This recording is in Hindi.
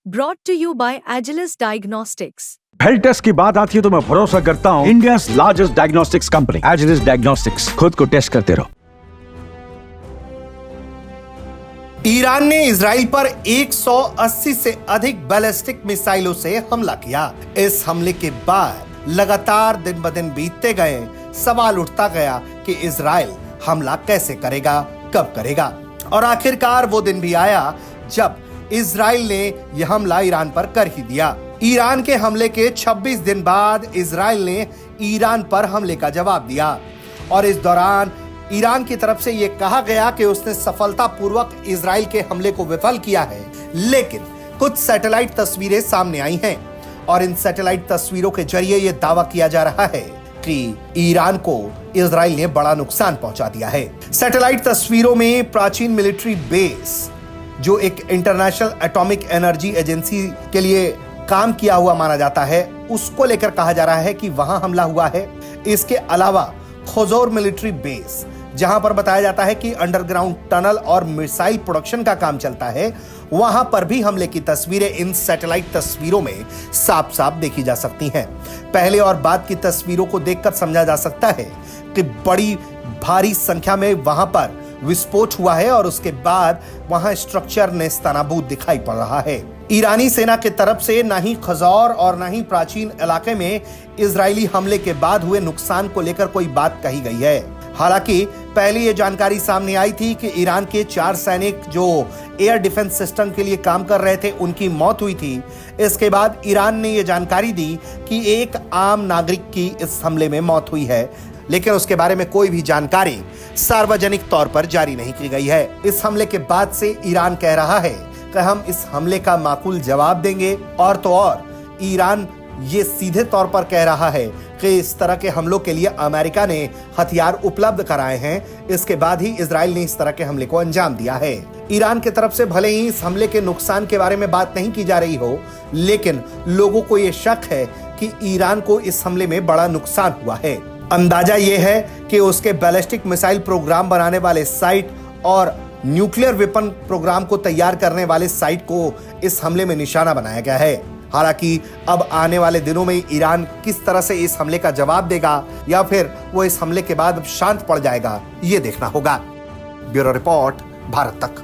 brought to you by Agilus Diagnostics. Health test की बात आती है तो मैं भरोसा करता हूँ India's largest diagnostics company Agilus diagnostics. खुद को टेस्ट करते रहो। ईरान ने इजराइल पर 180 से अधिक बैलिस्टिक मिसाइलों से हमला किया। इस हमले के बाद लगातार दिन ब दिन बीतते गए, सवाल उठता गया कि इजराइल हमला कैसे करेगा, कब करेगा, और आखिरकार वो दिन भी आया जब इजराइल ने यह हमला ईरान पर कर ही दिया। ईरान के हमले के 26 दिन बाद इजराइल ने ईरान पर हमले का जवाब दिया और इस दौरान ईरान की तरफ से यह कहा गया कि उसने सफलतापूर्वक इजराइल के हमले को विफल किया है। लेकिन कुछ सैटेलाइट तस्वीरें सामने आई हैं और इन सैटेलाइट तस्वीरों के जरिए यह दावा किया जा रहा है कि ईरान को इजराइल ने बड़ा नुकसान पहुंचा दिया है। सैटेलाइट तस्वीरों में प्राचीन मिलिट्री बेस, जो एक इंटरनेशनल एटॉमिक एनर्जी एजेंसी के लिए काम किया हुआ माना जाता है, उसको लेकर कहा जा रहा है कि वहां हमला हुआ है। इसके अलावा खोजोर मिलिट्री बेस, जहां पर बताया जाता है कि अंडरग्राउंड टनल और मिसाइल प्रोडक्शन का काम चलता है, वहां पर भी हमले की तस्वीरें इन सैटेलाइट तस्वीरों में साफ साफ देखी जा सकती हैं। पहले और बाद की तस्वीरों को देखकर समझा जा सकता है कि बड़ी भारी संख्या में वहां पर विस्फोट हुआ है और उसके बाद वहां स्ट्रक्चर नेस्तनाबूद दिखाई पड़ रहा है। ईरानी सेना की तरफ से न ही खजौर और न ही प्राचीन इलाके में इजरायली हमले के बाद हुए नुकसान को लेकर कोई बात कही गई है। हालांकि पहले ये जानकारी सामने आई थी कि ईरान के 4 सैनिक जो एयर डिफेंस सिस्टम के लिए काम कर रहे थे, उनकी मौत हुई थी। इसके बाद ईरान ने यह जानकारी दी कि एक आम नागरिक की इस हमले में मौत हुई है, लेकिन उसके बारे में कोई भी जानकारी सार्वजनिक तौर पर जारी नहीं की गई है। इस हमले के बाद से ईरान कह रहा है कि हम इस हमले का माकूल जवाब देंगे, और तो और ईरान ये सीधे तौर पर कह रहा है कि इस तरह के हमलों के लिए अमेरिका ने हथियार उपलब्ध कराए हैं। इसके बाद ही इजराइल ने इस तरह के हमले को अंजाम दिया है। ईरान की तरफ से भले ही इस हमले के नुकसान के बारे में बात नहीं की जा रही हो, लेकिन लोगों को ये शक है कि ईरान को इस हमले में बड़ा नुकसान हुआ है। अंदाजा यह है कि उसके बैलिस्टिक मिसाइल प्रोग्राम बनाने वाले साइट और न्यूक्लियर वेपन प्रोग्राम को तैयार करने वाले साइट को इस हमले में निशाना बनाया गया है। हालांकि अब आने वाले दिनों में ईरान किस तरह से इस हमले का जवाब देगा या फिर वो इस हमले के बाद शांत पड़ जाएगा, ये देखना होगा। ब्यूरो रिपोर्ट, भारत तक।